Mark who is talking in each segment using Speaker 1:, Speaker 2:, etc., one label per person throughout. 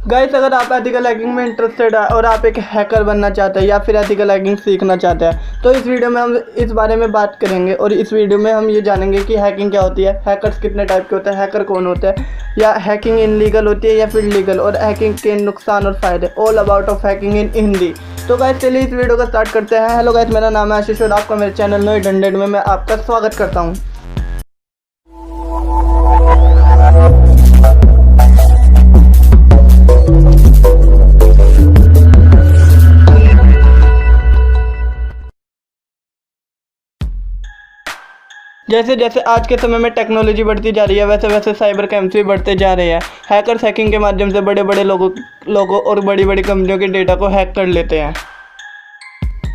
Speaker 1: Guys, अगर आप ethical hacking में इंटरेस्टेड है और आप एक हैकर बनना चाहते हैं या फिर एथिकल हैकिंग सीखना चाहते हैं तो इस वीडियो में हम इस बारे में बात करेंगे। और इस वीडियो में हम ये जानेंगे कि हैकिंग क्या होती है, हैकर्स कितने टाइप के होते हैं, हैकर कौन होता है, या हैकिंग इनलीगल होती है या फिर लीगल, और हैकिंग के नुकसान और फ़ायदे, ऑल अबाउट ऑफ हैकिंग इन हिंदी। तो गाइस चलिए इस वीडियो को स्टार्ट करते हैं। हेलो गाइस, मेरा नाम है आशीष और आपका मेरे चैनल नो 800 में मैं आपका स्वागत करता हूँ। जैसे जैसे आज के समय में टेक्नोलॉजी बढ़ती जा रही है वैसे वैसे साइबर क्राइम्स भी बढ़ते जा रहे हैं। हैकर्स हैकिंग के माध्यम से बड़े बड़े लोगों और बड़ी बड़ी कंपनियों के डेटा को हैक कर लेते हैं।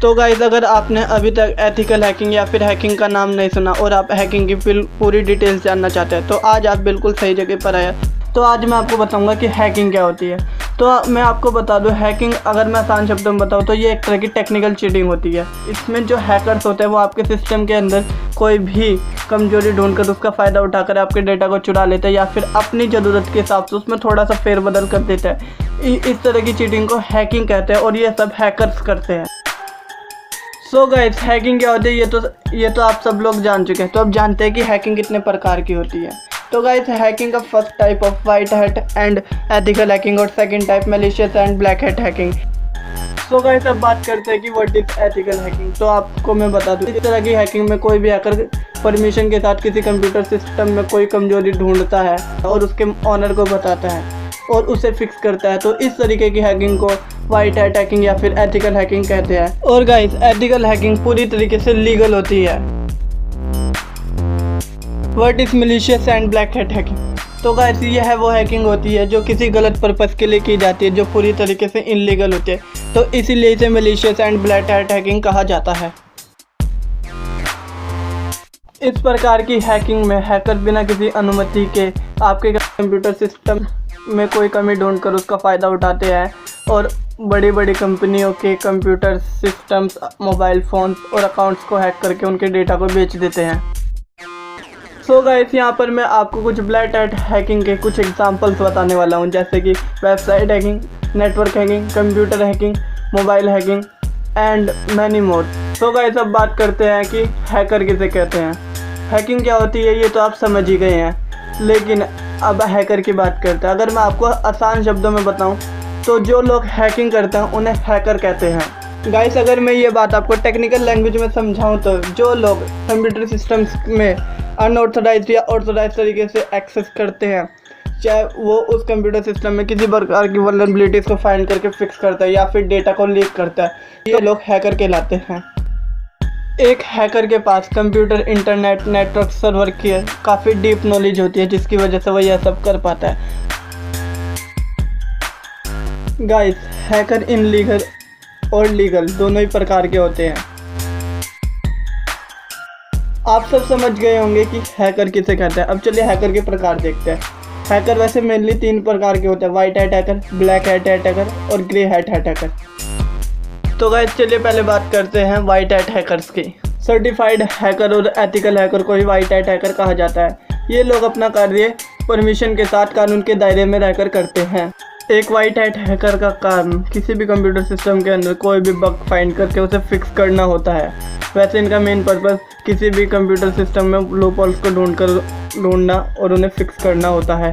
Speaker 1: तो गाइस, अगर आपने अभी तक एथिकल हैकिंग या फिर हैकिंग का नाम नहीं सुना और आप हैकिंग की पूरी डिटेल्स जानना चाहते हैं तो आज आप बिल्कुल सही जगह पर आए। तो आज मैं आपको बताऊंगा कि हैकिंग क्या होती है। तो मैं आपको बता दूं, हैकिंग अगर मैं आसान शब्दों में बताऊं तो ये एक तरह की टेक्निकल चीटिंग होती है। इसमें जो हैकर्स होते हैं वो आपके सिस्टम के अंदर कोई भी कमजोरी ढूंढकर उसका फ़ायदा उठाकर आपके डेटा को चुरा लेते हैं या फिर अपनी ज़रूरत के हिसाब से उसमें थोड़ा सा फेरबदल कर देते हैं। इस तरह की चीटिंग को हैकिंग कहते हैं और ये सब हैकर्स करते हैं। सो गाइस, हैकिंग क्या होती है ये तो आप सब लोग जान चुके हैं। तो अब जानते हैं कि हैकिंग कितने प्रकार की होती है। तो गाइस, हैकिंग का first type of white hat and ethical hacking और second type malicious and black hat hacking. So guys, अब बात करते हैं कि व्हाट इज एथिकल हैकिंग। तो आपको मैं बता दूं, इस तरह की हैकिंग में कोई भी हैकर परमिशन के साथ किसी कंप्यूटर सिस्टम में कोई कमजोरी ढूंढता है और उसके ऑनर को बताता है और उसे फिक्स करता है। तो इस तरीके की हैकिंग को वाइट हैट हैकिंग या फिर एथिकल हैकिंग कहते हैं। और गाइस, एथिकल हैकिंग पूरी तरीके से लीगल होती है। What is malicious and black hat hacking. तो गाइस, ये है वो हैकिंग होती है जो किसी गलत पर्पस के लिए की जाती है, जो पूरी तरीके से इनलीगल होती है। तो इसीलिए इसे malicious and black hat hacking कहा जाता है। इस प्रकार की हैकिंग में हैकर बिना किसी अनुमति के आपके कंप्यूटर सिस्टम में कोई कमी ढूंढकर उसका फ़ायदा उठाते हैं और बड़ी बड़ी कंपनियों के कंप्यूटर सिस्टम्स, मोबाइल फ़ोन्स और अकाउंट्स को हैक करके उनके डेटा को बेच देते हैं। सो गाइस, यहाँ पर मैं आपको कुछ ब्लैक हैट हैकिंग के कुछ एग्जांपल्स बताने वाला हूँ, जैसे कि website hacking, network hacking, computer hacking, mobile hacking and many more. So guys, अब बात करते हैं कि हैकर किसे कहते हैं। हैकिंग क्या होती है ये तो आप समझ ही गए हैं, लेकिन अब हैकर की बात करते हैं। अगर मैं आपको आसान शब्दों में बताऊं तो जो लोग हैकिंग करते हैं उन्हें हैकर कहते हैं। गाइस, अगर मैं ये बात आपको टेक्निकल लैंग्वेज में समझाऊं तो जो लोग कंप्यूटर सिस्टम्स में अनऑथराइज्ड या ऑथराइज्ड तरीके से एक्सेस करते हैं, चाहे वो उस कंप्यूटर सिस्टम में किसी प्रकार की वल्नरेबिलिटीज़ को फाइंड करके फिक्स करता है या फिर डेटा को लीक करता है, ये लोग हैकर कहलाते हैं। एक हैकर के पास कंप्यूटर, इंटरनेट, नेटवर्क, सर्वर की काफ़ी डीप नॉलेज होती है जिसकी वजह से वो यह सब कर पाता है। गाइस, हैकर इनलीगल और लीगल दोनों ही प्रकार के होते हैं। आप सब समझ गए होंगे कि हैकर किसे कहते हैं। अब चलिए हैकर के प्रकार देखते हैं। हैकर वैसे मेनली 3 प्रकार के होते हैं: white hat hacker, black hat hacker और ग्रे हैट हैकर। तो गाइस, चलिए पहले बात करते हैं वाइट हैट हैकर्स की। सर्टिफाइड हैकर और एथिकल हैकर को ही वाइट हैट हैकर कहा जाता है। ये लोग अपना कार्य परमिशन के साथ कानून के दायरे में रहकर करते हैं। एक वाइट हैट हैकर का काम किसी भी कंप्यूटर सिस्टम के अंदर कोई भी बग फाइंड करके उसे फिक्स करना होता है। वैसे इनका मेन पर्पस किसी भी कंप्यूटर सिस्टम में लूपहोल्स को ढूंढना और उन्हें फिक्स करना होता है।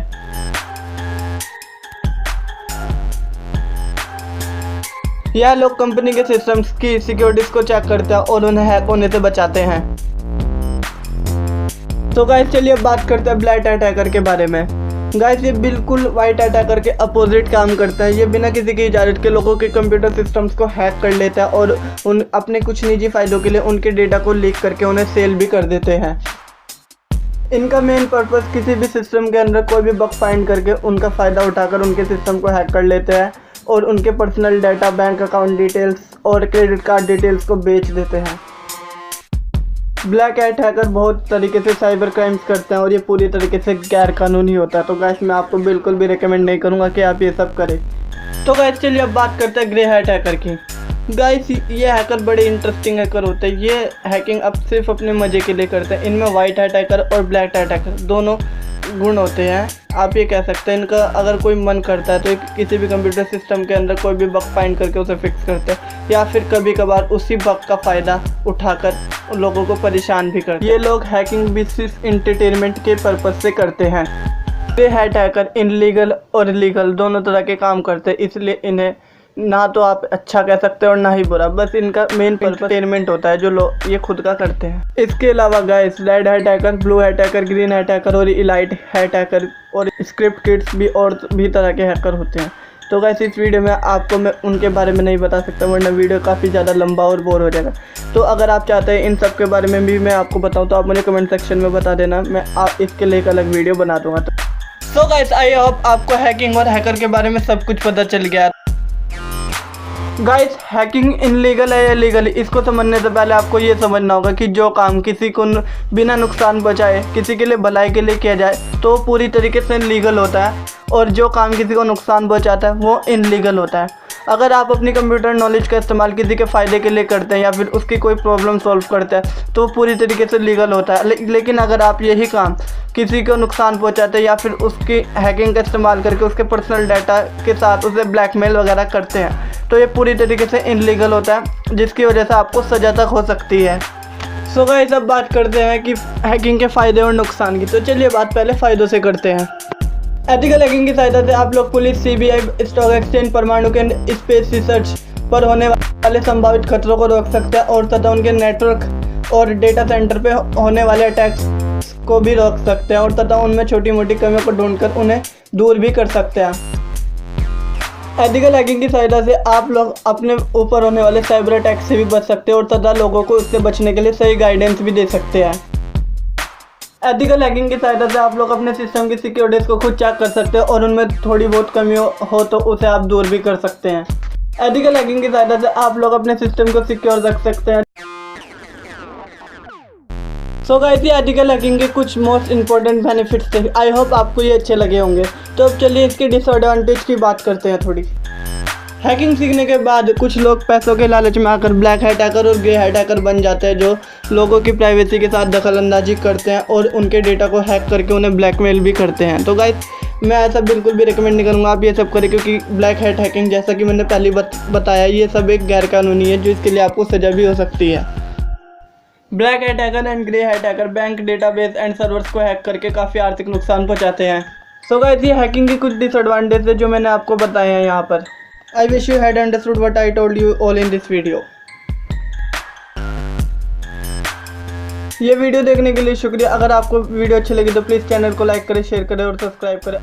Speaker 1: यह लोग कंपनी के सिस्टम्स की सिक्योरिटीज को चेक करते हैं और उन्हें हैक होने से बचाते हैं। तो गाइस, चलिए अब बात करते हैं ब्लैक हैट हैकर के बारे में। गाइस, ये बिल्कुल वाइट हैट हैकर के अपोजिट काम करता है। ये बिना किसी की इजाज़त के लोगों के कंप्यूटर सिस्टम्स को हैक कर लेता है और अपने कुछ निजी फ़ायदों के लिए उनके डेटा को लीक करके उन्हें सेल भी कर देते हैं। इनका मेन पर्पस किसी भी सिस्टम के अंदर कोई भी बग फाइंड करके उनका फ़ायदा उठाकर उनके सिस्टम को हैक कर लेते हैं और उनके personal data, bank account details और क्रेडिट कार्ड डिटेल्स को बेच देते हैं। ब्लैक हैट हैकर बहुत तरीके से साइबर क्राइम्स करते हैं और ये पूरी तरीके से गैर कानूनी होता है। तो गाइस, मैं आपको बिल्कुल भी रिकमेंड नहीं करूँगा कि आप ये सब करें। तो गाइस, चलिए अब बात करते हैं ग्रे हैट हैकर की। गाइस, ये हैकर बड़े इंटरेस्टिंग हैकर होते हैं। ये हैकिंग अब सिर्फ अपने मज़े के लिए करते हैं। इनमें वाइट हैट हैकर और ब्लैक हैट हैकर दोनों गुण होते हैं, आप ये कह सकते हैं। इनका अगर कोई मन करता है तो किसी भी कंप्यूटर सिस्टम के अंदर कोई भी बग फाइंड करके उसे फिक्स करते हैं, या फिर कभी कभार उसी बग का फ़ायदा उठाकर लोगों को परेशान भी करते हैं। ये लोग हैकिंग भी सिर्फ एंटरटेनमेंट के पर्पज़ से करते हैं। ये हैकर इनलीगल और लीगल दोनों तरह के काम करते हैं, इसलिए इन्हें ना तो आप अच्छा कह सकते हैं और ना ही बुरा। बस इनका मेन पर्पस एंटरटेनमेंट होता है जो लोग ये खुद का करते हैं। इसके अलावा guys red hat hacker, blue hat hacker, green hat hacker और इलाइट हैट हैकर और स्क्रिप्ट किड्स भी और भी तरह के हैकर होते हैं। तो गाइस इस वीडियो में आपको मैं उनके बारे में नहीं बता सकता, वरना वीडियो काफ़ी ज़्यादा लंबा और बोर हो जाएगा। तो अगर आप चाहते हैं इन सब के बारे में भी मैं आपको बताऊँ तो आप मुझे कमेंट सेक्शन में बता देना, मैं इसके लिए एक अलग वीडियो बना दूँगा। तो गाइस आई होप आपको हैकिंग और हैकर के बारे में सब कुछ पता चल गया। गाइस हैकिंग इनलीगल है या लीगल, इसको समझने से पहले आपको ये समझना होगा कि जो काम किसी को बिना नुकसान पहुंचाए, किसी के लिए भलाई के लिए किया जाए तो पूरी तरीके से लीगल होता है, और जो काम किसी को नुकसान पहुंचाता है वो इनलीगल होता है। अगर आप अपनी कंप्यूटर नॉलेज का इस्तेमाल किसी के फ़ायदे के लिए करते हैं या फिर उसकी कोई प्रॉब्लम सॉल्व करते हैं तो पूरी तरीके से लीगल होता है। लेकिन अगर आप यही काम किसी को नुकसान पहुंचाते हैं या फिर उसकी हैकिंग का इस्तेमाल करके उसके पर्सनल डाटा के साथ उसे ब्लैकमेल वगैरह करते हैं तो ये पूरी तरीके से इनलीगल होता है, जिसकी वजह से आपको सज़ा तक हो सकती है। सो गाइस अब बात करते हैं कि हैकिंग के फ़ायदे और नुकसान की। तो चलिए बात पहले फ़ायदों से करते हैं। एथिकल हैकिंग की सहायता से आप लोग पुलिस, सीबीआई, स्टॉक एक्सचेंज, परमाणु केंद्र, स्पेस रिसर्च पर होने वाले संभावित खतरों को रोक सकते हैं और तथा उनके नेटवर्क और डेटा सेंटर पे होने वाले अटैक्स को भी रोक सकते हैं और तथा उनमें छोटी मोटी कमियों को ढूंढकर उन्हें दूर भी कर सकते हैं। एथिकल हैकिंग की सहायता से आप लोग अपने ऊपर होने वाले साइबर अटैक से भी बच सकते हैं और तथा लोगों को उससे बचने के लिए सही गाइडेंस भी दे सकते हैं। एथिकल हैकिंग की सहायता से आप लोग अपने सिस्टम की सिक्योरिटीज़ को खुद चेक कर सकते हैं और उनमें थोड़ी बहुत कमी हो तो उसे आप दूर भी कर सकते हैं। एथिकल हैकिंग की सहायता से आप लोग अपने सिस्टम को सिक्योर रख सकते हैं। सो गाइस ये एथिकल हैकिंग के कुछ मोस्ट इंपॉर्टेंट बेनिफिट्स थे। आई होप आपको ये अच्छे लगे होंगे। तो अब चलिए इसके डिसएडवांटेज की बात करते हैं थोड़ी। हैकिंग सीखने के बाद कुछ लोग पैसों के लालच में आकर ब्लैक हैट हैकर और ग्रे हैट हैकर बन जाते हैं, जो लोगों की प्राइवेसी के साथ दखलंदाजी करते हैं और उनके डेटा को हैक करके उन्हें ब्लैकमेल भी करते हैं। तो गाइस मैं ऐसा बिल्कुल भी रिकमेंड नहीं करूँगा आप ये सब करें, क्योंकि ब्लैक हैट हैकिंग जैसा कि मैंने पहले बताया ये सब एक गैर कानूनी है, जो इसके लिए आपको सज़ा भी हो सकती है। Black hat hacker and grey hat hacker bank database and servers को हैक करके काफ़ी आर्थिक नुकसान पहुँचाते हैं। सो गाइस ये हैकिंग की कुछ डिसएडवांटेज है जो मैंने आपको बताए हैं यहाँ पर। I wish you had understood what I told you all in this video. ये वीडियो देखने के लिए शुक्रिया। अगर आपको वीडियो अच्छी लगी तो प्लीज़ चैनल को लाइक करें, शेयर करें और सब्सक्राइब करें।